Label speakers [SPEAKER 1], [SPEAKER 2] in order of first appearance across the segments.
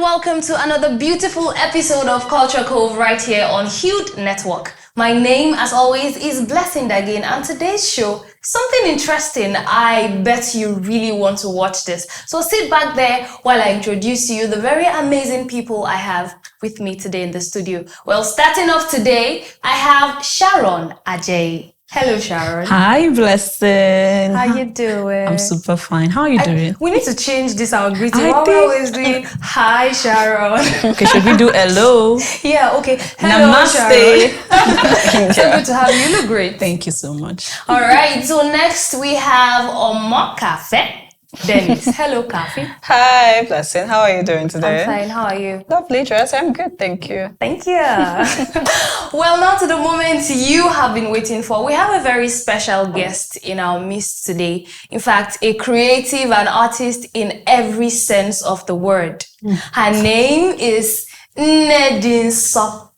[SPEAKER 1] welcome to another beautiful episode of Culture Cove right here on Hued Network. My name, as always, is Blessing again, and today's show, something interesting. I bet you really want to watch this. So sit back there while I introduce to you the very amazing people I have with me today in the studio. Well, starting off today, I have Sharon Ajay. Hello, Sharon.
[SPEAKER 2] Hi, Blessing.
[SPEAKER 1] How you doing?
[SPEAKER 2] I'm super fine. How are you doing?
[SPEAKER 1] We need to change this our greeting. What we're always doing, hi, Sharon.
[SPEAKER 2] Okay, should we do hello?
[SPEAKER 1] Yeah, okay. Hello,
[SPEAKER 2] Namaste.
[SPEAKER 1] Sharon. So good to have you. You look great.
[SPEAKER 2] Thank you so much.
[SPEAKER 1] All right, so next we have Omokafe. Dennis. Hello, Kafe.
[SPEAKER 3] Hi, Blessing. How are you doing today?
[SPEAKER 1] I'm fine. How are you?
[SPEAKER 3] Lovely dress. I'm good, thank you.
[SPEAKER 1] Thank you. Well, now to the moment you have been waiting for. We have a very special guest in our midst today. In fact, a creative and artist in every sense of the word. Her name is Nnedinso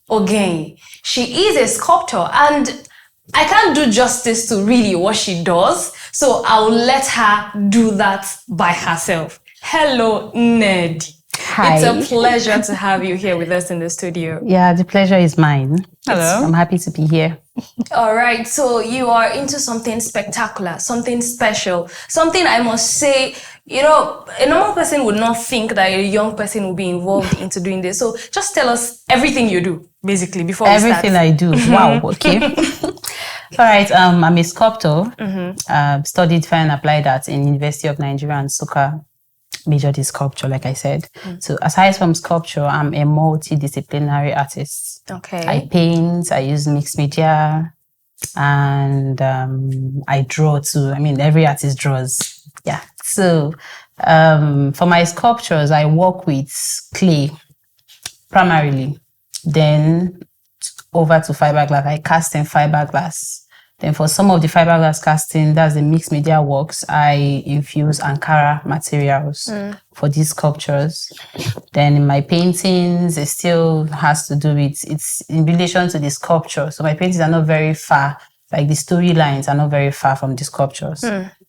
[SPEAKER 1] Ogenyi. She is a sculptor, and I can't do justice to really what she does, so I'll let her do that by herself. Hello, Nnedi.
[SPEAKER 4] Hi.
[SPEAKER 1] It's a pleasure to have you here with us in the studio.
[SPEAKER 4] Yeah, the pleasure is mine.
[SPEAKER 3] Hello.
[SPEAKER 4] I'm happy to be here.
[SPEAKER 1] All right, so you are into something spectacular, something special, something I must say, you know, a normal person would not think that a young person will be involved into doing this. So just tell us everything you do, basically, before we start.
[SPEAKER 4] Everything I do. Wow, okay. All right, I'm a sculptor. Studied fine and applied art in University of Nigeria and Nsukka. Majored in sculpture, like I said. So aside from sculpture, I'm a multidisciplinary artist.
[SPEAKER 1] Okay.
[SPEAKER 4] I paint, I use mixed media, and I draw too. I mean, every artist draws. Yeah. So for my sculptures, I work with clay primarily, then over to fiberglass. I cast in fiberglass. Then for some of the fiberglass casting, that's the mixed media works, I infuse Ankara materials for these sculptures. Then in my paintings, it still has to do with, it's in relation to the sculpture. So my paintings are not very far, like the storylines are not very far from the sculptures.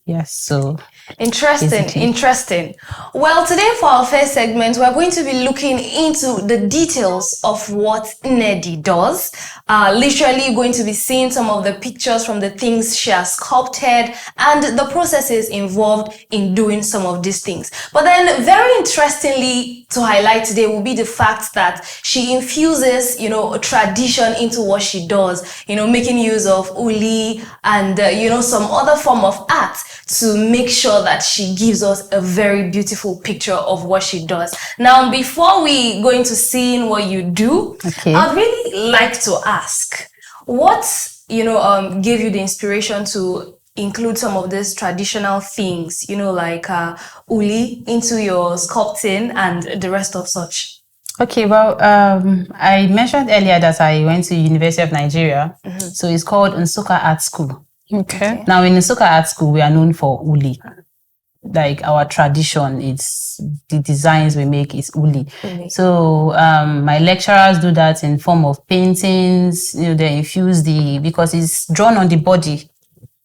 [SPEAKER 4] Yes, so...
[SPEAKER 1] Interesting. Well, today for our first segment, we're going to be looking into the details of what Nnedi does. Literally going to be seeing some of the pictures from the things she has sculpted and the processes involved in doing some of these things. But then very interestingly to highlight today will be the fact that she infuses, you know, a tradition into what she does, you know, making use of Uli and, you know, some other form of art to make sure that she gives us a very beautiful picture of what she does. Now, before we go into seeing what you do, I'd really like to ask, what, you know, gave you the inspiration to include some of these traditional things, you know, like Uli into your sculpting and the rest of such?
[SPEAKER 4] Okay, well, I mentioned earlier that I went to University of Nigeria. So it's called Nsukka Art School.
[SPEAKER 3] Okay.
[SPEAKER 4] Now, in Nsukka Art School, we are known for Uli. Like our tradition, it's the designs we make is Uli. So my lecturers do that in form of paintings. You know, they infuse because it's drawn on the body,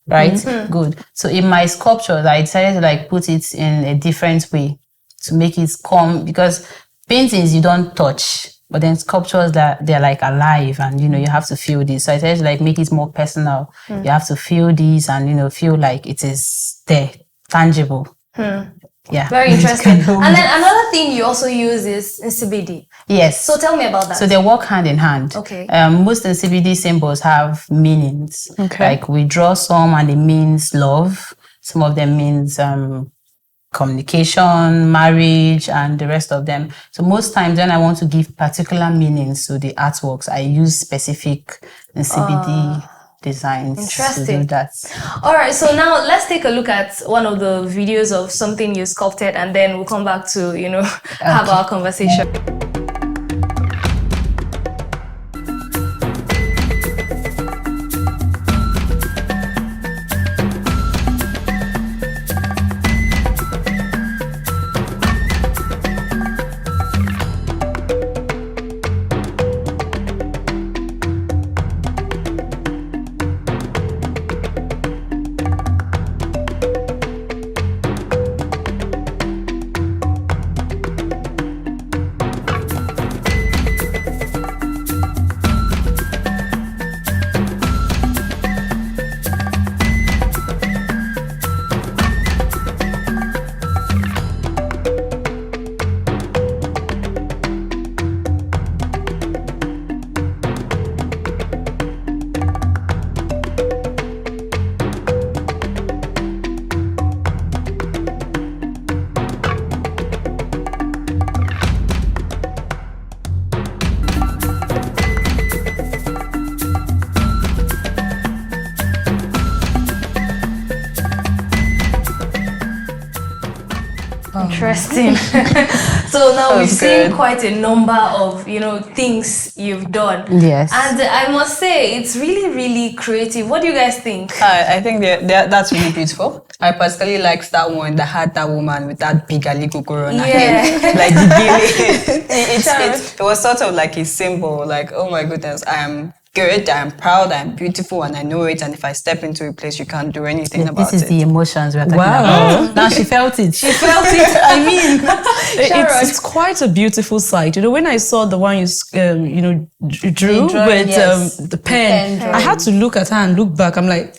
[SPEAKER 4] right? Good. So in my sculptures, I decided to like put it in a different way to make it come, because paintings you don't touch. But then sculptures that they're like alive, and you know you have to feel this. So I decided to like make it more personal. You have to feel this, and you know feel like it is there, tangible. Yeah,
[SPEAKER 1] very interesting. And then another thing you also use is Nsibidi.
[SPEAKER 4] Yes.
[SPEAKER 1] So tell me about that.
[SPEAKER 4] So they work hand in hand.
[SPEAKER 1] Okay.
[SPEAKER 4] Most Nsibidi symbols have meanings.
[SPEAKER 3] Okay.
[SPEAKER 4] Like we draw some, and it means love. Some of them means communication, marriage, and the rest of them. So most times when I want to give particular meanings to the artworks, I use specific Nsibidi designs to do that.
[SPEAKER 1] All right, so now let's take a look at one of the videos of something you sculpted, and then we'll come back to, you know, have our conversation. Interesting. So now we've seen
[SPEAKER 3] good.
[SPEAKER 1] quite a number of, things you've done.
[SPEAKER 4] Yes.
[SPEAKER 1] And I must say, it's really, really creative. What do you guys think?
[SPEAKER 3] I think that's really beautiful. I particularly liked that one that had that woman with that big alikukuru on her head. Like the gilly. It was sort of like a symbol, like, oh my goodness, I am good, I'm proud, I'm beautiful, and I know it. And if I step into a place, you can't do anything about it.
[SPEAKER 4] This is the emotions we're talking
[SPEAKER 2] Wow.
[SPEAKER 4] about. Now she felt it.
[SPEAKER 1] She felt it. I mean, Sharon.
[SPEAKER 2] It's quite a beautiful sight. When I saw the one you drew
[SPEAKER 4] drawing,
[SPEAKER 2] with
[SPEAKER 4] yes.
[SPEAKER 2] the pen, I had to look at her and look back. I'm like,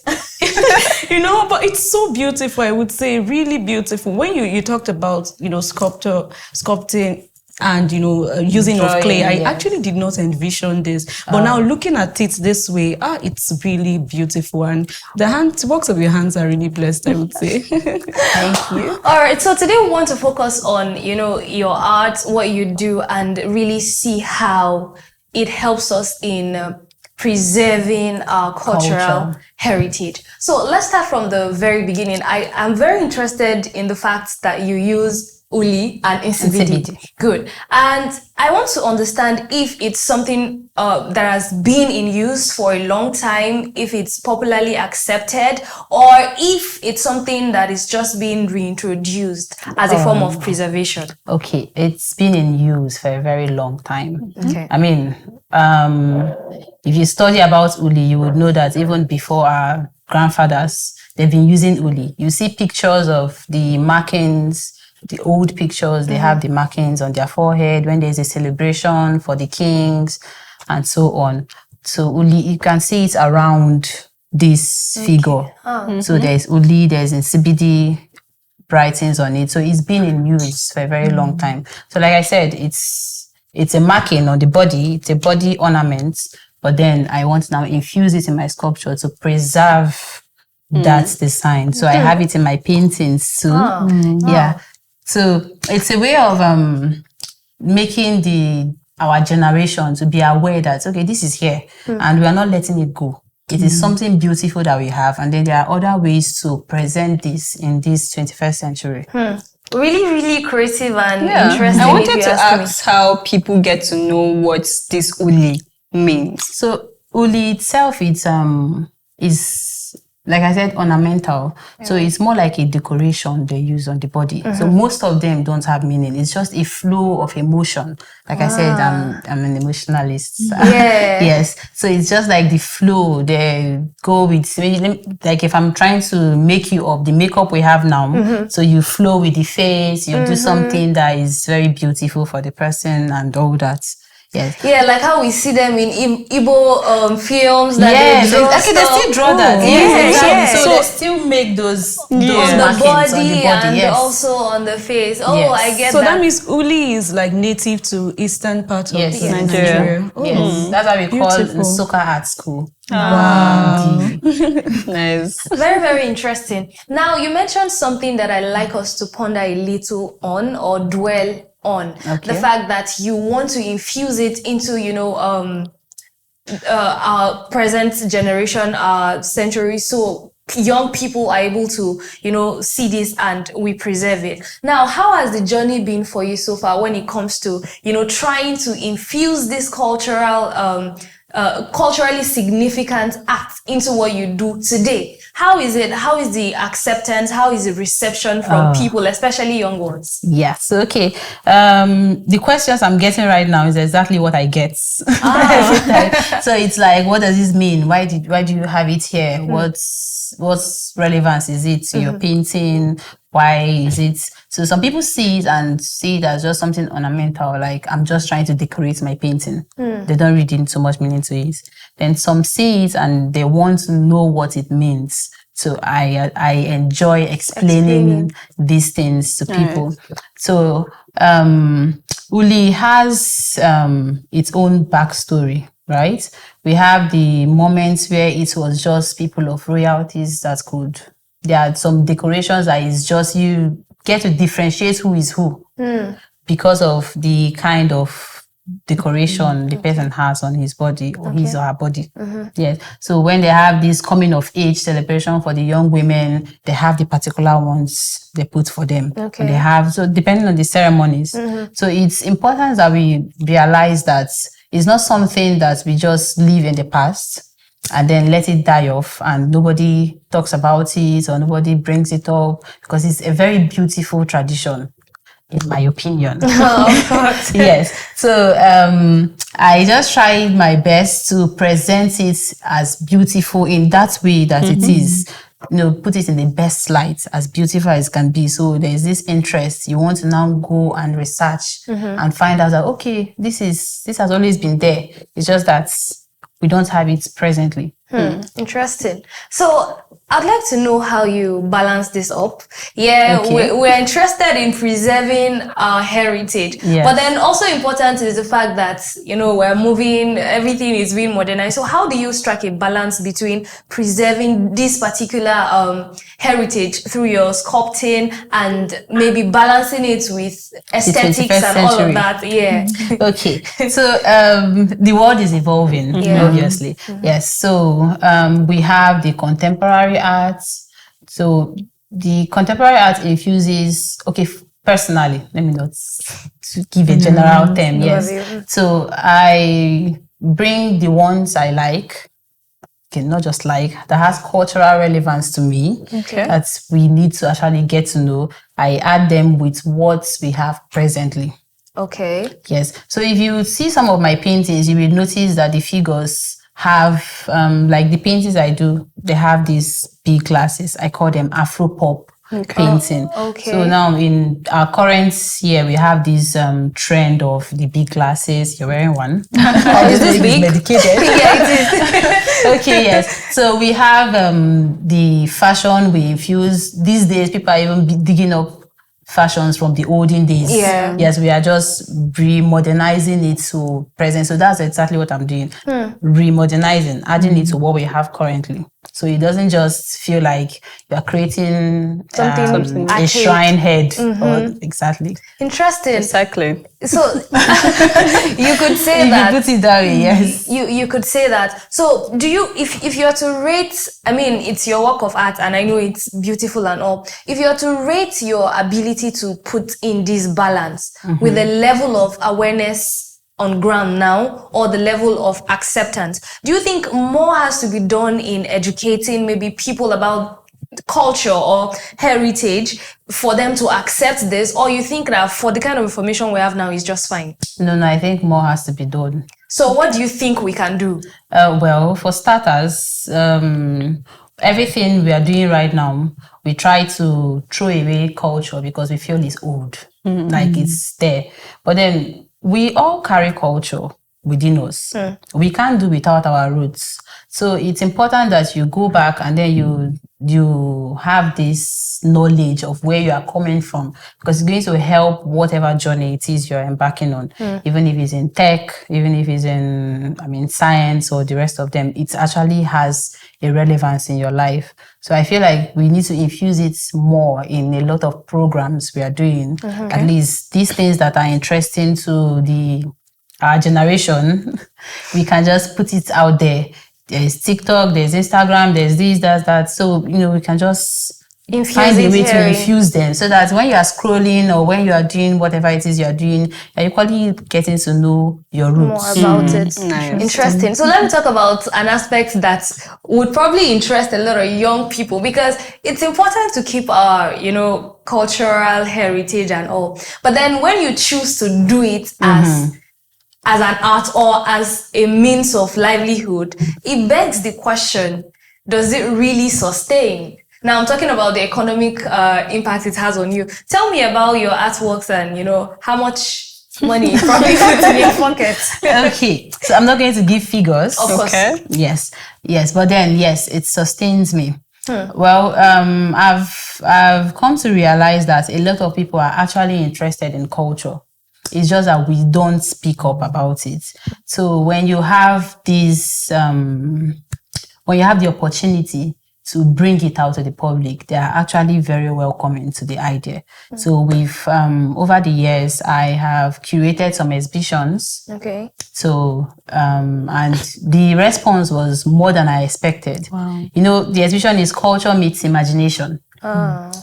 [SPEAKER 2] but it's so beautiful. I would say really beautiful. When you talked about sculpting and using of
[SPEAKER 4] Drawing,
[SPEAKER 2] clay, I
[SPEAKER 4] yeah.
[SPEAKER 2] actually did not envision this, but now looking at it this way, it's really beautiful, and the works of your hands are really blessed, I would say.
[SPEAKER 4] Thank you.
[SPEAKER 1] All right, so today we want to focus on, your art, what you do, and really see how it helps us in preserving our cultural heritage. So let's start from the very beginning. I am very interested in the fact that you use Uli and Nsibidi. Good. And I want to understand if it's something that has been in use for a long time, if it's popularly accepted, or if it's something that is just being reintroduced as a form of preservation.
[SPEAKER 4] Okay, it's been in use for a very long time.
[SPEAKER 1] Okay.
[SPEAKER 4] I mean, if you study about Uli, you would know that even before our grandfathers, they've been using Uli. You see pictures of the markings, the old pictures, they have the markings on their forehead when there's a celebration for the kings and so on. So Uli, you can see it around this figure. So there's Uli, there's Nsibidi writings on it. So it's been in use for a very long time. So like I said, it's a marking on the body, it's a body ornament, but then I want to now infuse it in my sculpture to preserve that design. So I have it in my paintings too. Yeah. So it's a way of making our generation to be aware that, okay, this is here and we are not letting it go. It is something beautiful that we have. And then there are other ways to present this in this 21st century.
[SPEAKER 1] Really, really creative and interesting.
[SPEAKER 3] I wanted to ask how people get to know what this Uli means.
[SPEAKER 4] So Uli itself, is like I said, ornamental. So it's more like a decoration they use on the body. So most of them don't have meaning. It's just a flow of emotion. Like I said, I'm an emotionalist.
[SPEAKER 1] Yeah.
[SPEAKER 4] Yes. So it's just like the flow. They go with, like if I'm trying to make you up, the makeup we have now. So you flow with the face, you do something that is very beautiful for the person and all that. Yes.
[SPEAKER 1] Yeah, like how we see them in Igbo films that they draw
[SPEAKER 4] exactly. They still draw that.
[SPEAKER 1] Yes,
[SPEAKER 4] exactly. So
[SPEAKER 1] yeah.
[SPEAKER 4] they still make those
[SPEAKER 1] on the
[SPEAKER 4] markings
[SPEAKER 1] body
[SPEAKER 4] on the body,
[SPEAKER 1] and
[SPEAKER 4] yes.
[SPEAKER 1] also on the face. Oh,
[SPEAKER 4] Yes.
[SPEAKER 1] I get
[SPEAKER 2] So
[SPEAKER 1] that.
[SPEAKER 2] that means Uli is like native to eastern part of
[SPEAKER 4] Yes.
[SPEAKER 2] Nigeria. Oh,
[SPEAKER 4] Yes, that's why we call
[SPEAKER 2] beautiful.
[SPEAKER 4] Nsukka Art School.
[SPEAKER 2] Wow.
[SPEAKER 3] Nice.
[SPEAKER 1] Very, very interesting. Now, you mentioned something that I'd like us to ponder a little on or dwell on. The fact that you want to infuse it into, our present generation, our century. So young people are able to, see this and we preserve it. Now, how has the journey been for you so far when it comes to, trying to infuse this culturally significant act into what you do today? How is it? How is the acceptance? How is the reception from people, especially young ones?
[SPEAKER 4] Yes. Okay. The questions I'm getting right now is exactly what I get every time. So it's like, what does this mean? Why do you have it here? What's relevance is it to your painting? Why is it? So some people see it as just something ornamental, like I'm just trying to decorate my painting. They don't read in so much meaning to it. Then some see it and they want to know what it means. So I enjoy explaining these things to people. So Uli has its own backstory, right? We have the moments where it was just people of royalties that could. There are some decorations that is just you get to differentiate who is who because of the kind of decoration the person has on his body or his or her body. Yes. So when they have this coming of age celebration for the young women, they have the particular ones they put for them.
[SPEAKER 1] Okay.
[SPEAKER 4] And they have, so depending on the ceremonies. So it's important that we realize that it's not something that we just leave in the past and then let it die off and nobody talks about it or nobody brings it up, because it's a very beautiful tradition, in my opinion.
[SPEAKER 1] Of course.
[SPEAKER 4] Yes. So I just tried my best to present it as beautiful in that way that it is. Put it in the best light, as beautiful as it can be. So there's this interest. You want to now go and research and find out that, okay, this has always been there. It's just that we don't have it presently.
[SPEAKER 1] Interesting. So I'd like to know how you balance this up. Yeah,
[SPEAKER 4] Okay.
[SPEAKER 1] we're interested in preserving our heritage.
[SPEAKER 4] Yes.
[SPEAKER 1] But then also important is the fact that, we're moving, everything is being modernized. So how do you strike a balance between preserving this particular heritage through your sculpting and maybe balancing it with aesthetics
[SPEAKER 4] 21st
[SPEAKER 1] and all
[SPEAKER 4] century.
[SPEAKER 1] of that? Yeah.
[SPEAKER 4] Okay. So the world is evolving, obviously. Yes. So we have the contemporary art. So the contemporary art infuses, personally, let me not to give a general term. Yes. So I bring the ones I like, not just like, that has cultural relevance to me, that we need to actually get to know. I add them with what we have presently.
[SPEAKER 1] Okay.
[SPEAKER 4] Yes. So if you see some of my paintings, you will notice that the figures have, like the paintings I do, they have these big glasses. I call them Afro-pop painting.
[SPEAKER 1] Okay.
[SPEAKER 4] So now in our current year, we have this trend of the big glasses. You're wearing one.
[SPEAKER 1] Is this big?
[SPEAKER 4] Medicated.
[SPEAKER 1] Yeah, it is.
[SPEAKER 4] Okay, yes. So we have the fashion we infuse. These days, people are even digging up fashions from the olden days.
[SPEAKER 1] Yeah.
[SPEAKER 4] Yes, we are just remodernizing it to present. So that's exactly what I'm doing. Remodernizing, adding it to what we have currently. So it doesn't just feel like you're creating
[SPEAKER 1] Something
[SPEAKER 4] a shrine head. Or, exactly.
[SPEAKER 1] Interesting.
[SPEAKER 3] Exactly.
[SPEAKER 1] So you could say
[SPEAKER 4] If
[SPEAKER 1] that.
[SPEAKER 4] you put it that way, yes.
[SPEAKER 1] You could say that. So do you, if you are to rate, I mean, it's your work of art and I know it's beautiful and all. If you are to rate your ability to put in this balance with the level of awareness on ground now or the level of acceptance, do you think more has to be done in educating maybe people about culture or heritage for them to accept this, or you think that for the kind of information we have now is just fine?
[SPEAKER 4] No, I think more has to be done.
[SPEAKER 1] So what do you think we can do?
[SPEAKER 4] Well, for starters, everything we are doing right now, we try to throw away culture because we feel it's old, like it's there. But then we all carry culture within us. We can't do without our roots. So it's important that you go back and then you have this knowledge of where you are coming from, because it's going to help whatever journey it is you're embarking on. Even if it's in tech, even if it's in, science or the rest of them, it actually has a relevance in your life. So I feel like we need to infuse it more in a lot of programs we are doing. At least these things that are interesting to our generation, we can just put it out there. There's TikTok, there's Instagram, there's this, that. So, we can just find a way to infuse them so that when you are scrolling or when you are doing whatever it is you are doing, you're equally getting to know your roots.
[SPEAKER 1] More about it.
[SPEAKER 3] Nice.
[SPEAKER 1] Interesting. So let me talk about an aspect that would probably interest a lot of young people, because it's important to keep our, cultural heritage and all. But then when you choose to do it as an art or as a means of livelihood, it begs the question, does it really sustain? Now I'm talking about the economic impact it has on you. Tell me about your artworks and, how much money you probably put in your pocket.
[SPEAKER 4] Okay, so I'm not going to give figures.
[SPEAKER 1] Of course.
[SPEAKER 3] Okay.
[SPEAKER 4] Yes, but then, yes, it sustains me. Well, I've come to realize that a lot of people are actually interested in culture. It's just that we don't speak up about it. So when you have this, when you have the opportunity, to bring it out to the public, they are actually very welcoming to the idea. So we've, over the years, I have curated some exhibitions.
[SPEAKER 1] Okay.
[SPEAKER 4] So, and the response was more than I expected.
[SPEAKER 2] Wow.
[SPEAKER 4] You know, the exhibition is Culture Meets Imagination.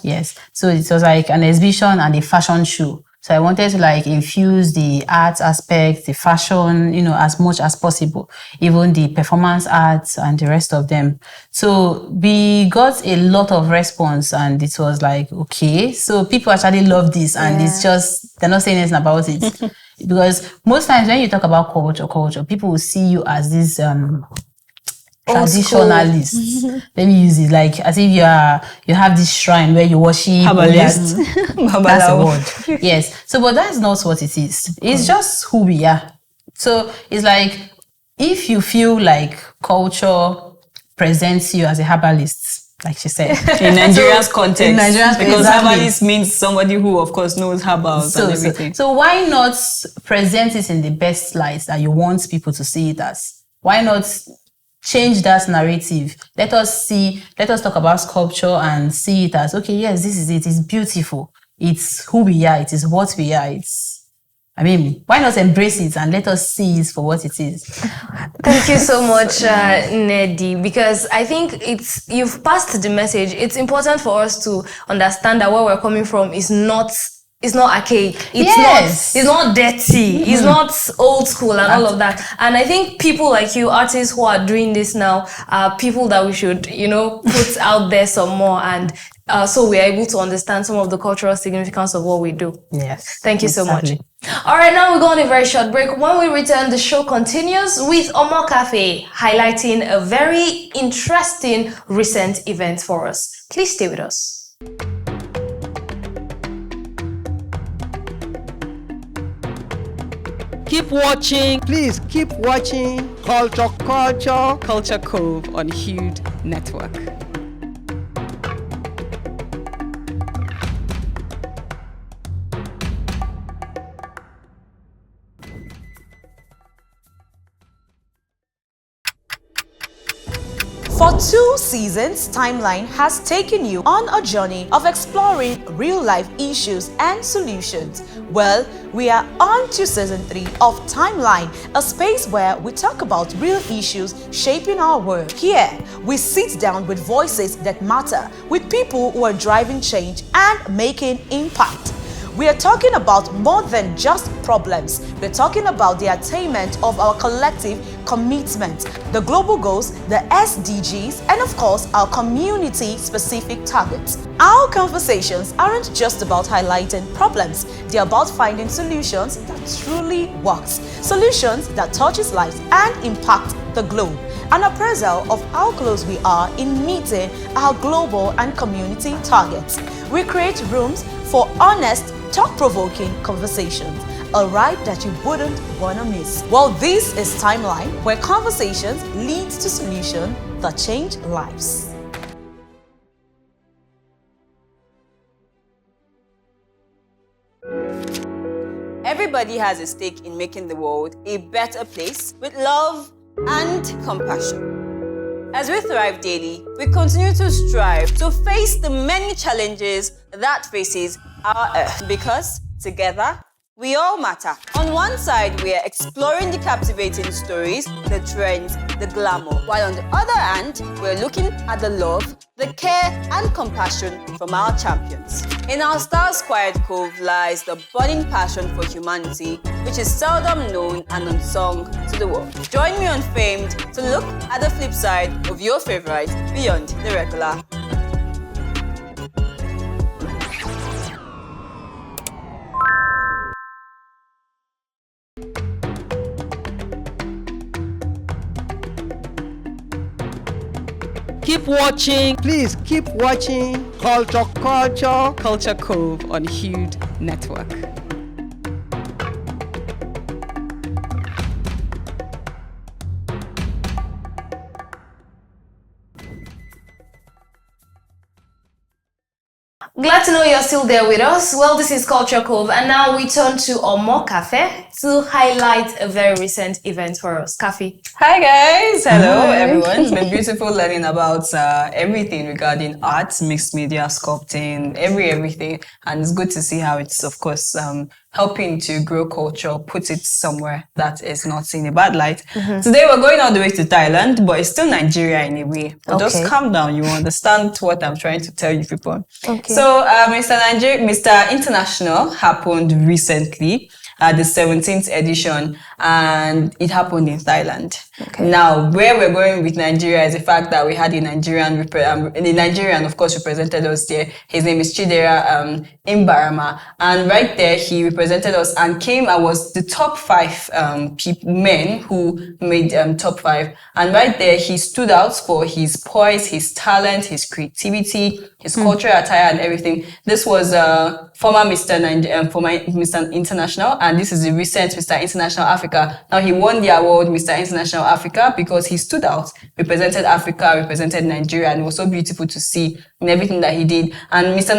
[SPEAKER 4] Yes. So it was like an exhibition and a fashion show. So I wanted to like infuse the art aspect, the fashion, you know, as much as possible, even the performance arts and the rest of them. So we got a lot of response and it was like, okay, so people actually love this and it's just, they're not saying anything about it. Because most times when you talk about culture, people will see you as this, traditionalist. Let me use it like as if you have this shrine where you worship.
[SPEAKER 3] Herbalist.
[SPEAKER 4] That's a word. Yes. So, but that's not what it is. It's just who we are. So it's like if you feel like culture presents you as a herbalist, like she said,
[SPEAKER 3] in Nigeria's context,
[SPEAKER 4] in Nigeria's
[SPEAKER 3] because
[SPEAKER 4] exactly.
[SPEAKER 3] herbalist means somebody who, of course, knows herbals and everything.
[SPEAKER 4] So why not present it in the best light that you want people to see it as? Why not change that narrative? Let us talk about sculpture and see it as, okay, yes, this is it. It's beautiful. It's who we are. It is what we are. Why not embrace it and let us see it for what it is?
[SPEAKER 1] Thank you so much, Nnedi, because I think you've passed the message. It's important for us to understand that where we're coming from is not archaic. It's not dirty. It's not old school and all of that. And I think people like you, artists who are doing this now, are people that we should, put out there some more, and so we are able to understand some of the cultural significance of what we do.
[SPEAKER 4] Yes.
[SPEAKER 1] Thank you so much. All right, now we go on a very short break. When we return, the show continues with Omokafe highlighting a very interesting recent event for us. Please stay with us.
[SPEAKER 5] Keep watching. Please keep watching Culture
[SPEAKER 3] Cove on Hued Network.
[SPEAKER 6] For 2 seasons, Timeline has taken you on a journey of exploring real-life issues and solutions. Well, we are on to season 3 of Timeline, a space where we talk about real issues shaping our world. Here, we sit down with voices that matter, with people who are driving change and making impact. We are talking about more than just problems. We're talking about the attainment of our collective commitment, the global goals, the SDGs, and of course, our community-specific targets. Our conversations aren't just about highlighting problems. They're about finding solutions that truly works, solutions that touches lives and impact the globe. An appraisal of how close we are in meeting our global and community targets. We create rooms for honest, thought-provoking conversations, a ride that you wouldn't want to miss. Well, this is Timeline, where conversations lead to solutions that change lives.
[SPEAKER 3] Everybody has a stake in making the world a better place with love and compassion. As we thrive daily, we continue to strive to face the many challenges that faces our Earth, because together we all matter. On one side, we are exploring the captivating stories, the trends, the glamour, while on the other hand, we're looking at the love, the care and compassion from our champions. In our Stars Quiet Cove lies the burning passion for humanity, which is seldom known and unsung to the world. Join me on Famed to look at the flip side of your favorite beyond the regular.
[SPEAKER 5] Keep watching. Please keep watching Culture
[SPEAKER 3] Cove on Hued Network.
[SPEAKER 1] Glad to know you're still there with us. Well, this is Culture Cove, and now we turn to Omokafe to highlight a very recent event for us. Kafi.
[SPEAKER 3] Hi guys, hello everyone. It's been beautiful learning about everything regarding art, mixed media, sculpting, everything, and it's good to see how it's, of course, helping to grow culture, put it somewhere that is not seen in a bad light. Today we're going all the way to Thailand, but it's still Nigeria in a way. But just calm down, you understand what I'm trying to tell you people. So Mr. International happened recently, the 17th edition, and it happened in Thailand. Now, where we're going with Nigeria is the fact that we had a Nigerian, of course, represented us there. His name is Chidera Mbamara, and right there he represented us and came and was the top 5 men who made top 5. And right there he stood out for his poise, his talent, his creativity, his cultural attire, and everything. This was former Mr. International, and this is the recent Mr. International Africa. Now he won the award Mr. International Africa because he stood out, represented Africa, represented Nigeria, and it was so beautiful to see in everything that he did. And Mr.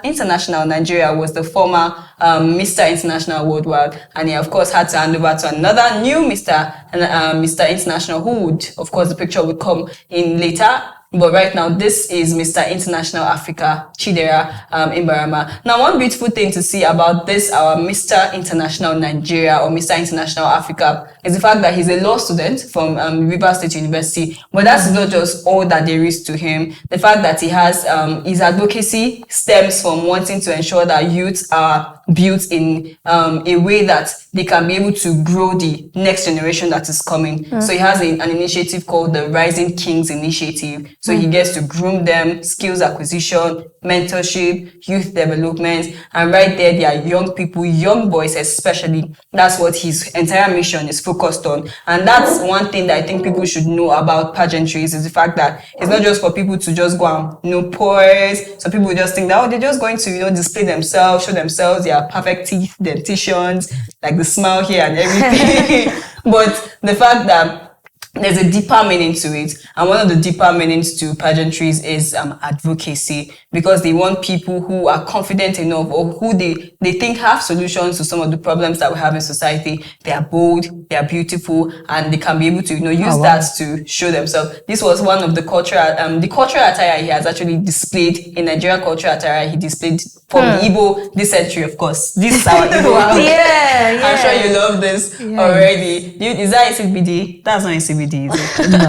[SPEAKER 3] International Nigeria was the former Mr. International Worldwide, and he of course had to hand over to another new Mr. International, who would, of course, the picture would come in later. But right now, this is Mr. International Africa, Chidera Mbamara. Now, one beautiful thing to see about this, our Mr. International Nigeria or Mr. International Africa, is the fact that he's a law student from Rivers State University. But that's not just all that there is to him. The fact that he has his advocacy stems from wanting to ensure that youths are built in a way that they can be able to grow the next generation that is coming. So he has an initiative called the Rising Kings Initiative. So he gets to groom them, skills acquisition, mentorship, youth development, and right there they are young people, young boys especially. That's what his entire mission is focused on. And that's one thing that I think people should know about pageantries, is the fact that it's not just for people to just go and poise. So people just think that they're just going to display themselves, show themselves their perfect teeth, dentitions, like the smile here and everything. But the fact that there's a deeper meaning to it, and one of the deeper meanings to pageantries is advocacy, because they want people who are confident enough or who they think have solutions to some of the problems that we have in society. They are bold, they are beautiful, and they can be able to use that to show themselves. This was one of the cultural attire he has actually displayed in Nigeria. Cultural attire he displayed from the Igbo this century, of course. This is our Igbo. I'm sure you love this already. Is that Nsibidi? That's not Nsibidi. No,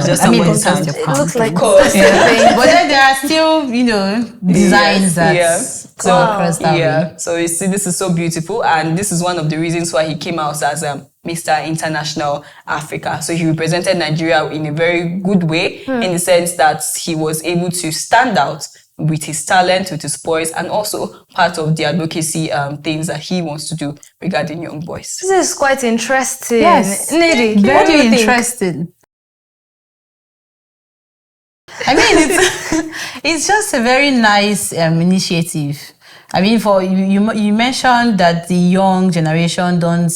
[SPEAKER 3] just
[SPEAKER 1] it looks like
[SPEAKER 4] but then there are still, designs across that way.
[SPEAKER 3] So you see, this is so beautiful, and this is one of the reasons why he came out as Mr. International Africa. So he represented Nigeria in a very good way, in the sense that he was able to stand out with his talent, with his poise, and also part of the advocacy things that he wants to do regarding young boys.
[SPEAKER 1] This is quite interesting.
[SPEAKER 4] Yes,
[SPEAKER 1] Nnedi,
[SPEAKER 4] very
[SPEAKER 1] what do you
[SPEAKER 4] interesting. I mean, it's just a very nice initiative. I mean, for you mentioned that the young generation don't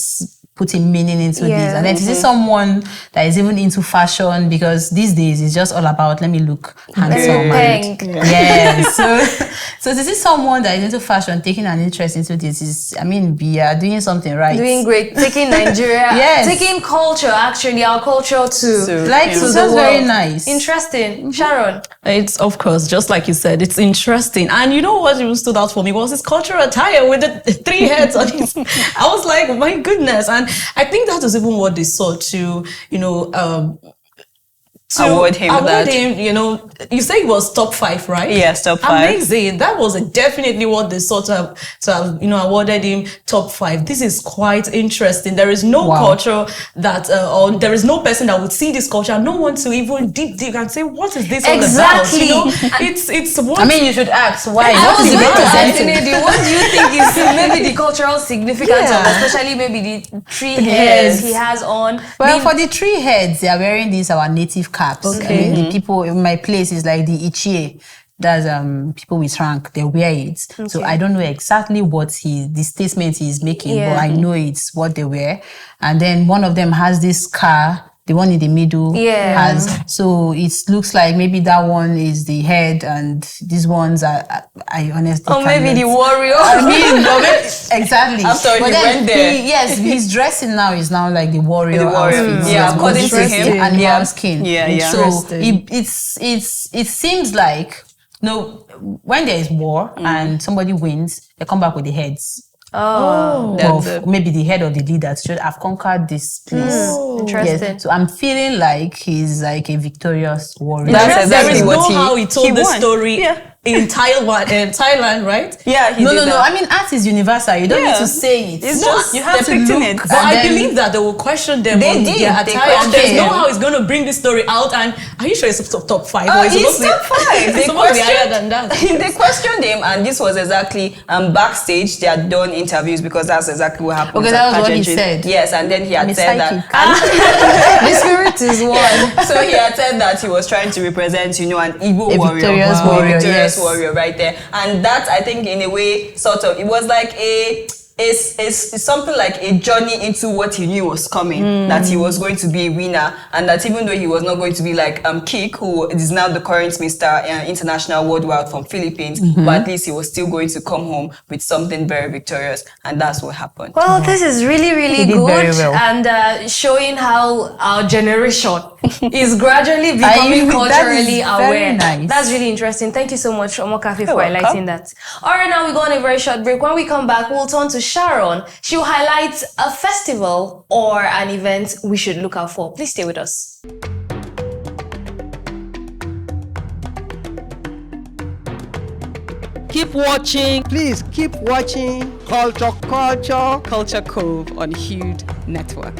[SPEAKER 4] put in meaning into this, and then to see someone that is even into fashion, because these days it's just all about let me look handsome. So to see someone that is into fashion taking an interest into this is, I mean, we are doing something right.
[SPEAKER 1] Doing great. Taking Nigeria, taking culture, actually, our culture too.
[SPEAKER 4] It's just very nice.
[SPEAKER 1] Interesting. Sharon?
[SPEAKER 2] It's, of course, just like you said, it's interesting. And you know what even stood out for me was his cultural attire with the 3 heads on his. I was like, my goodness. And I think that was even what they saw to
[SPEAKER 3] award him,
[SPEAKER 2] you say it was top 5, right?
[SPEAKER 3] Yes, top 5.
[SPEAKER 2] Amazing. That was definitely what they sought to have awarded him top 5. This is quite interesting. There is no culture that, or there is no person that would see this culture and no one to even deep and say, what is this all about? It's what...
[SPEAKER 4] I mean, you should ask why.
[SPEAKER 1] I was going to ask Nnedi, what do you think is maybe the cultural significance of, especially maybe the 3 heads he has on?
[SPEAKER 4] Well, for the 3 heads, they are wearing these, our native caps.
[SPEAKER 1] Okay.
[SPEAKER 4] I mean, the people in my place is like the Ichie. That's people with rank, they wear it. Okay. So I don't know exactly what the statement he's making, but I know it's what they wear. And then one of them has this car the one in the middle
[SPEAKER 1] Yeah.
[SPEAKER 4] has. So it looks like maybe that one is the head, and these ones are. I honestly.
[SPEAKER 1] Or maybe the
[SPEAKER 4] cannot-
[SPEAKER 1] warrior.
[SPEAKER 4] I mean, no, exactly.
[SPEAKER 3] After he went there.
[SPEAKER 4] yes, his dressing now is now like the warrior.
[SPEAKER 3] The warrior.
[SPEAKER 4] outfit.
[SPEAKER 3] Yeah,
[SPEAKER 4] Yes,
[SPEAKER 3] according to
[SPEAKER 4] dressed
[SPEAKER 3] him.
[SPEAKER 4] in animal
[SPEAKER 3] Yeah.
[SPEAKER 4] skin.
[SPEAKER 3] Yeah, yeah.
[SPEAKER 4] So
[SPEAKER 2] Interesting.
[SPEAKER 4] it seems like when there is war and somebody wins, they come back with the heads. Of maybe the head of the leader should have conquered this place.
[SPEAKER 1] Interesting.
[SPEAKER 4] Yes. So I'm feeling like he's like a victorious warrior.
[SPEAKER 3] That's
[SPEAKER 2] There
[SPEAKER 3] exactly
[SPEAKER 2] is
[SPEAKER 3] what
[SPEAKER 2] no how he told the
[SPEAKER 3] won.
[SPEAKER 2] story
[SPEAKER 3] Yeah.
[SPEAKER 2] in Thailand, right?
[SPEAKER 3] Yeah, he
[SPEAKER 4] No,
[SPEAKER 3] did
[SPEAKER 4] no, no.
[SPEAKER 3] that.
[SPEAKER 4] I mean, art is universal. You don't
[SPEAKER 3] Yeah.
[SPEAKER 4] need to say it.
[SPEAKER 3] It's just
[SPEAKER 4] you have to
[SPEAKER 3] depicting
[SPEAKER 4] look.
[SPEAKER 3] it.
[SPEAKER 2] But I
[SPEAKER 4] and then-
[SPEAKER 2] believe that they will question them
[SPEAKER 3] They
[SPEAKER 2] on
[SPEAKER 3] did.
[SPEAKER 2] their
[SPEAKER 3] They
[SPEAKER 2] attire. And there's
[SPEAKER 3] questioned
[SPEAKER 2] no
[SPEAKER 3] them.
[SPEAKER 2] how he's going to bring this story out. And are you sure it's top 5?
[SPEAKER 3] Oh,
[SPEAKER 2] Or is
[SPEAKER 3] he's top 5.
[SPEAKER 2] It's supposed to be higher than that.
[SPEAKER 3] They questioned him, and this was exactly backstage. They had done interviews because that's exactly what happened.
[SPEAKER 4] Okay, that was what he said.
[SPEAKER 3] Yes, and then he had
[SPEAKER 4] I'm a
[SPEAKER 3] said
[SPEAKER 4] psychic.
[SPEAKER 3] that.
[SPEAKER 4] The spirit is one.
[SPEAKER 3] So he had said that he was trying to represent, an Igbo
[SPEAKER 4] A
[SPEAKER 3] warrior,
[SPEAKER 4] victorious warrior,
[SPEAKER 3] a victorious
[SPEAKER 4] yes.
[SPEAKER 3] warrior right there, and that I think in a way sort of it was like it's something like a journey into what he knew was coming, that he was going to be a winner, and that even though he was not going to be like Kik, who is now the current Mr. International Worldwide from Philippines, but at least he was still going to come home with something very victorious, and that's what happened.
[SPEAKER 1] Well, this is really, really
[SPEAKER 4] He did
[SPEAKER 1] good,
[SPEAKER 4] very well.
[SPEAKER 1] and showing how our generation is gradually becoming
[SPEAKER 4] that
[SPEAKER 1] culturally
[SPEAKER 4] is very
[SPEAKER 1] aware.
[SPEAKER 4] nice.
[SPEAKER 1] That's really interesting. Thank you so much, Omokafe, for
[SPEAKER 3] welcome.
[SPEAKER 1] highlighting that. All right, now we go on a very short break. When we come back, we'll turn to Sharon. She'll highlight a festival or an event we should look out for. Please stay with us.
[SPEAKER 5] Keep watching. Please keep watching. Culture
[SPEAKER 3] Culture Cove on Hued Network.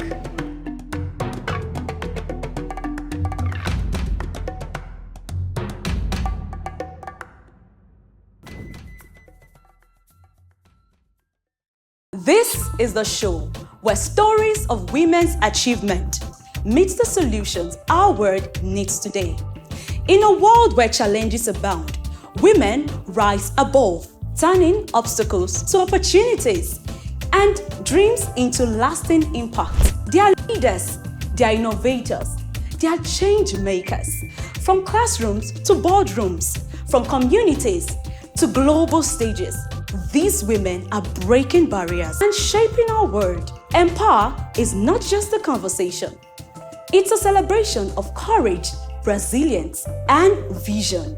[SPEAKER 6] This is the show where stories of women's achievement meets the solutions our world needs today. In a world where challenges abound, women rise above, turning obstacles to opportunities and dreams into lasting impact. They are leaders, they are innovators, they are change makers. From classrooms to boardrooms, from communities to global stages, these women are breaking barriers and shaping our world. Empower is not just a conversation. It's a celebration of courage, resilience, and vision.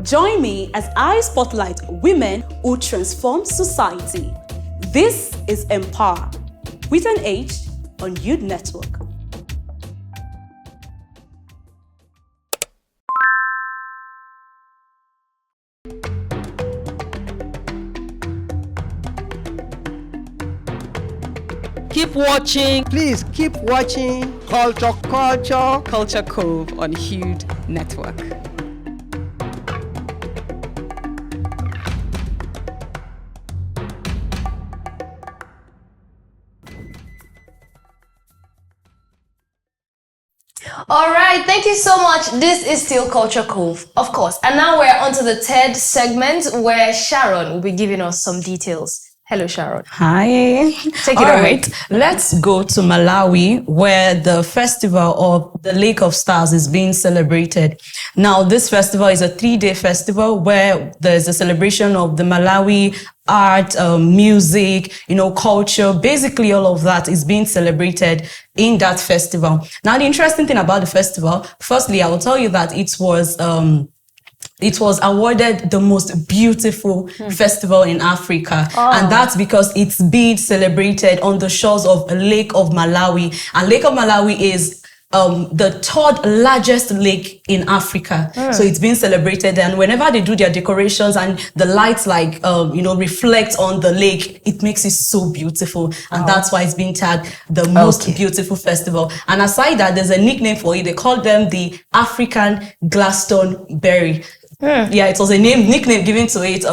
[SPEAKER 6] Join me as I spotlight women who transform society. This is Empower with an H on Youth Network.
[SPEAKER 5] Keep watching. Please keep watching. Culture
[SPEAKER 3] Culture Cove on Hued Network.
[SPEAKER 1] All right, thank you so much. This is still Culture Cove, of course. And now we're on to the third segment where Sharon will be giving us some details. Hello, Sharon.
[SPEAKER 2] Hi.
[SPEAKER 1] Take it
[SPEAKER 2] All
[SPEAKER 1] away.
[SPEAKER 2] right. Let's go to Malawi, where the festival of the Lake of Stars is being celebrated. Now, this festival is a 3-day festival where there's a celebration of the Malawi art, music, culture. Basically, all of that is being celebrated in that festival. Now, the interesting thing about the festival, firstly, I will tell you that it was awarded the most beautiful festival in Africa. And that's because it's being celebrated on the shores of Lake of Malawi. And Lake of Malawi is the third largest lake in Africa. So it's being celebrated. And whenever they do their decorations and the lights reflect on the lake, it makes it so beautiful. And that's why it's being tagged the most beautiful festival. And aside that, there's a nickname for it. They call them the African Glastonbury berry. Yeah, it was a nickname given to it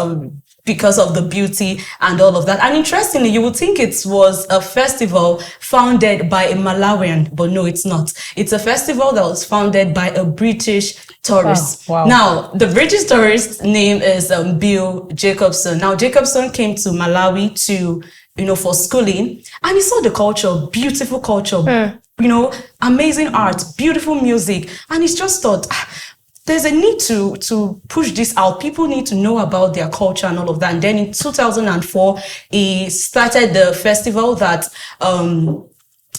[SPEAKER 2] because of the beauty and all of that. And interestingly, you would think it was a festival founded by a Malawian, but no, it's not. It's a festival that was founded by a British tourist.
[SPEAKER 4] Wow.
[SPEAKER 2] Now, the British tourist name is Bill Jacobson. Now, Jacobson came to Malawi to for schooling, and he saw the culture, beautiful culture, amazing art, beautiful music, and he just thought, there's a need to push this out. People need to know about their culture and all of that. And then in 2004, he started the festival that,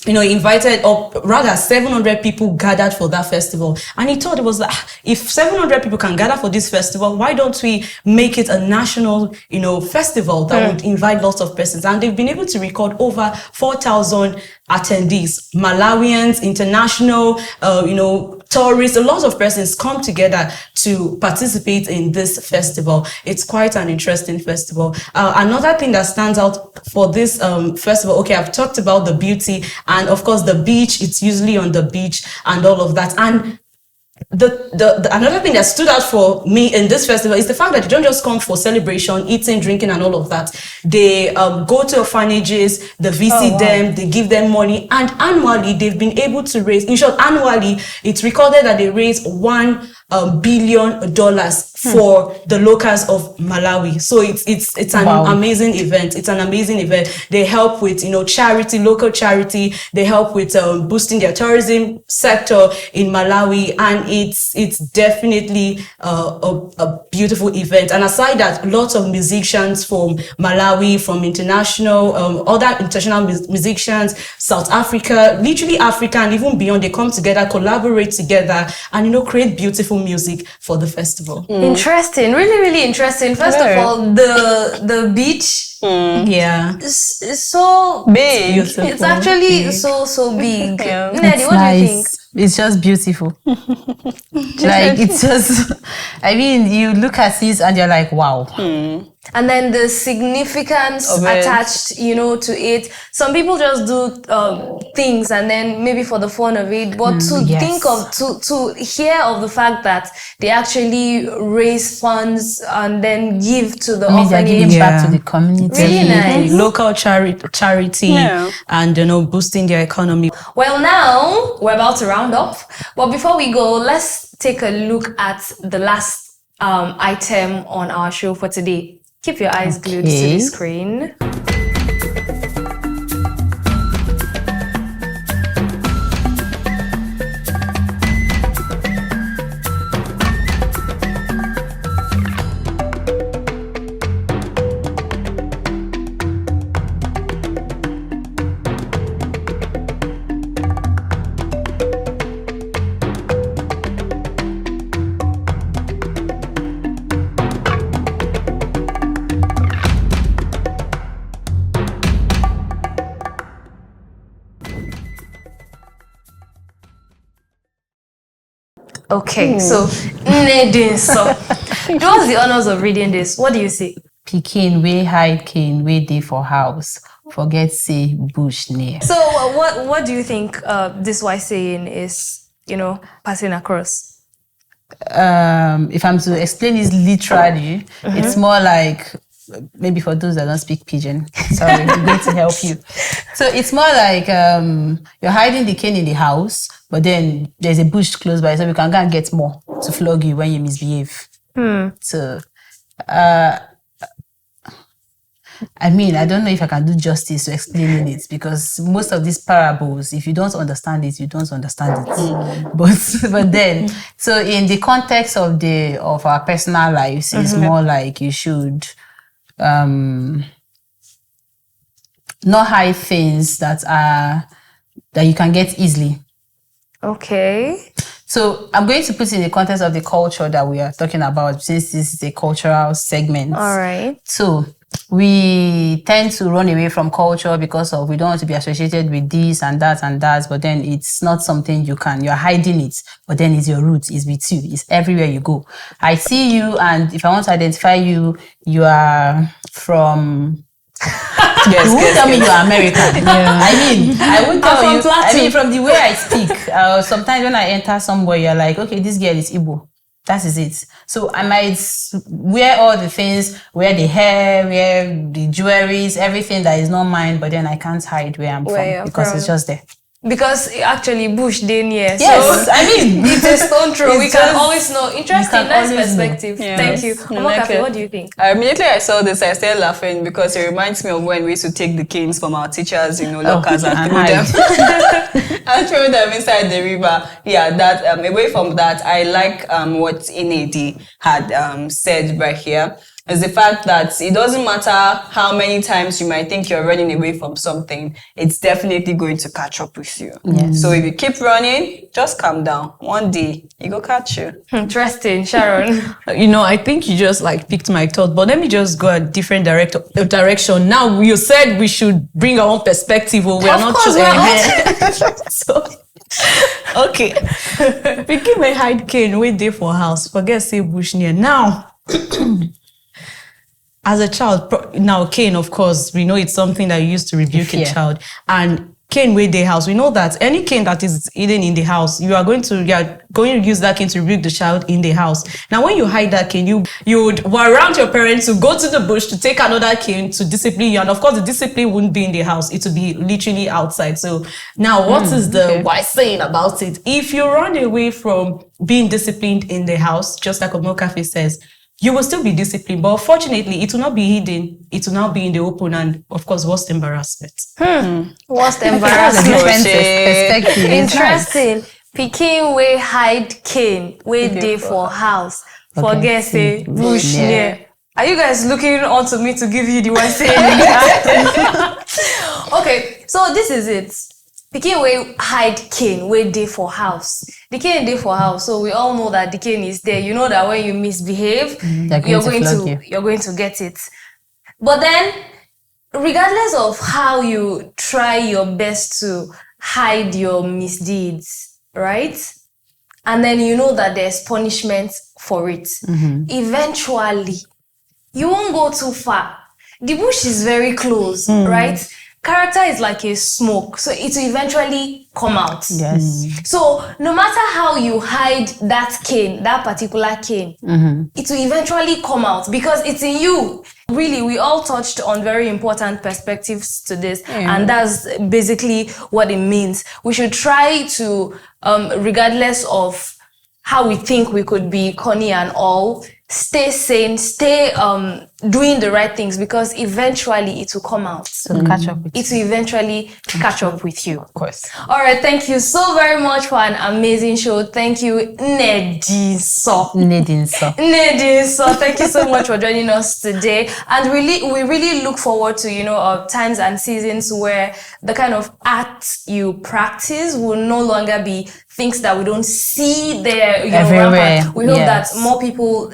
[SPEAKER 2] invited up, rather 700 people gathered for that festival. And he thought it was like, if 700 people can gather for this festival, why don't we make it a national, festival that would invite lots of persons? And they've been able to record over 4,000 attendees, Malawians, international, tourists, a lot of persons come together to participate in this festival. It's quite an interesting festival. Another thing that stands out for this festival, okay, I've talked about the beauty and of course the beach, it's usually on the beach and all of that. And the another thing that stood out for me in this festival is the fact that they don't just come for celebration, eating, drinking, and all of that. They go to orphanages, they visit them, they give them money, and annually they've been able to raise. In short, annually it's recorded that they raise $1 billion for the locals of Malawi. So it's an amazing event. It's an amazing event. They help with charity, local charity. They help with boosting their tourism sector in Malawi, and it's definitely a beautiful event. And aside that, lots of musicians from Malawi, from other international musicians, South Africa, literally Africa, and even beyond, they come together, collaborate together, and create beautiful music for the festival.
[SPEAKER 1] Interesting, really, really interesting. First of all, the beach, is so
[SPEAKER 3] big.
[SPEAKER 1] Beautiful. It's actually so big. Nnedi, what
[SPEAKER 4] nice.
[SPEAKER 1] do you think?
[SPEAKER 4] It's just beautiful. It's just, you look at this and you're like, wow.
[SPEAKER 1] And then the significance attached, to it. Some people just do things and then maybe for the fun of it, but to hear of the fact that they actually raise funds and then give to the orphanage.
[SPEAKER 4] They're giving back to the community.
[SPEAKER 1] Really nice.
[SPEAKER 2] Local charity and boosting their economy.
[SPEAKER 1] Well, now we're about to round up, but before we go, let's take a look at the last item on our show for today. Keep your eyes glued to the screen. Okay, so Nnedinso, do us the honors of reading this. What do you say?
[SPEAKER 4] Pikin we hide cane we dey for house. Forget say bush near.
[SPEAKER 1] So what do you think this wise saying is, passing across?
[SPEAKER 4] If I'm to explain this literally, it's more like, maybe for those that don't speak pidgin, sorry, I'm going to help you. So it's more like you're hiding the cane in the house, but then there's a bush close by, so we can go and get more to flog you when you misbehave. So, I don't know if I can do justice to explaining it, because most of these parables, if you don't understand it, you don't understand it. But then, so in the context of our personal lives, it's more like you should not hide things that you can get easily.
[SPEAKER 1] Okay.
[SPEAKER 4] So I'm going to put in the context of the culture that we are talking about, since this is a cultural segment.
[SPEAKER 1] All right.
[SPEAKER 4] So we tend to run away from culture because we don't want to be associated with this and that, but then it's not something you're hiding it, but then it's your roots, it's with you, it's everywhere you go. I see you, and if I want to identify you, you are from... you won't tell me you're American. I won't tell you. From the way I speak, sometimes when I enter somewhere, you're like, okay, this girl is Igbo. That is it. So I might wear all the things, wear the hair, wear the jewelries, everything that is not mine, but then I can't hide where I'm from because it's just there.
[SPEAKER 1] Because actually bush dey near.
[SPEAKER 3] Yes,
[SPEAKER 1] So
[SPEAKER 3] I mean,
[SPEAKER 1] it's a stone throw. We
[SPEAKER 3] it's
[SPEAKER 1] can
[SPEAKER 3] just-
[SPEAKER 1] always know. Interesting,
[SPEAKER 2] can
[SPEAKER 1] nice
[SPEAKER 2] always know.
[SPEAKER 1] perspective.
[SPEAKER 3] Yes.
[SPEAKER 1] Thank you.
[SPEAKER 3] I like
[SPEAKER 1] Omokafe,
[SPEAKER 3] it.
[SPEAKER 1] what do you think?
[SPEAKER 3] Immediately I saw this, I started laughing because it reminds me of when we used to take the canes from our teachers, lockers and
[SPEAKER 4] and
[SPEAKER 3] throw them.
[SPEAKER 4] hide.
[SPEAKER 3] And throw them inside the river. Yeah, that away from that, I like what Nnedi had said right here. Is the fact that it doesn't matter how many times you might think you're running away from something, it's definitely going to catch up with you.
[SPEAKER 4] Yes.
[SPEAKER 3] So if you keep running, just calm down. One day, it will catch you.
[SPEAKER 1] Interesting, Sharon.
[SPEAKER 2] I think you just like picked my thought, but let me just go a different direction. Now, you said we should bring our own perspective. Well, we are
[SPEAKER 1] Of
[SPEAKER 2] not
[SPEAKER 1] course,
[SPEAKER 2] choosing. So, okay. Pikin may hide cane, wait there for house. Forget say bush near. Now, as a child, now cane, of course, we know it's something that you use to rebuke a
[SPEAKER 4] Yeah.
[SPEAKER 2] child. And cane with the house, we know that any cane that is hidden in the house, you are going to use that cane to rebuke the child in the house. Now, when you hide that cane, you would warrant your parents to go to the bush to take another cane to discipline you. And of course, the discipline wouldn't be in the house; it would be literally outside. So now, what is the wise saying about it? If you run away from being disciplined in the house, just like Omokafe says, you will still be disciplined, but unfortunately, it will not be hidden. It will not be in the open, and of course, worst embarrassment.
[SPEAKER 1] What's the
[SPEAKER 4] That's a
[SPEAKER 1] embarrassment?
[SPEAKER 4] different
[SPEAKER 3] Crochet.
[SPEAKER 4] perspective. It's nice.
[SPEAKER 1] Interesting. Pikin wey hide cane, wey dey for house. Forget say bush
[SPEAKER 4] Yeah.
[SPEAKER 1] near. Are you guys looking onto me to give you the one saying? Okay, so this is it. Pikin wey hide cane, wey dey for house. The cane dey for house, so we all know that the cane is there. You know that when you misbehave,
[SPEAKER 4] They're going to flog you.
[SPEAKER 1] you're going to get it. But then, regardless of how you try your best to hide your misdeeds, right? And then you know that there's punishment for it. Eventually, you won't go too far. The bush is very close, right? Character is like a smoke, so it will eventually come out.
[SPEAKER 4] Yes.
[SPEAKER 1] So no matter how you hide that cane, that particular cane, it will eventually come out because it's in you. Really, we all touched on very important perspectives to this, and that's basically what it means. We should try to, regardless of how we think we could be corny and all, stay sane, stay doing the right things, because eventually it will come out.
[SPEAKER 4] So catch up with
[SPEAKER 1] It will eventually catch up with you.
[SPEAKER 3] Of course.
[SPEAKER 1] All right, thank you so very much for an amazing show. Thank you, Nnedinso. Nnedinso, thank you so much for joining us today. And we really look forward to, times and seasons where the kind of art you practice will no longer be things that we don't see there,
[SPEAKER 4] Everywhere.
[SPEAKER 1] rampant. We hope
[SPEAKER 4] Yes.
[SPEAKER 1] that more people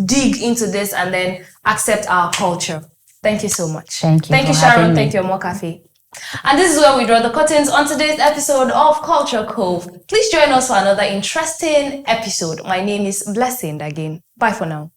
[SPEAKER 1] dig into this and then accept our culture. Thank you so much.
[SPEAKER 4] Thank you
[SPEAKER 1] Thank you,
[SPEAKER 4] for
[SPEAKER 1] Sharon.
[SPEAKER 4] having
[SPEAKER 1] Thank
[SPEAKER 4] me.
[SPEAKER 1] you, Omokafe. And this is where we draw the curtains on today's episode of Culture Cove. Please join us for another interesting episode. My name is Blessing again. Bye for now.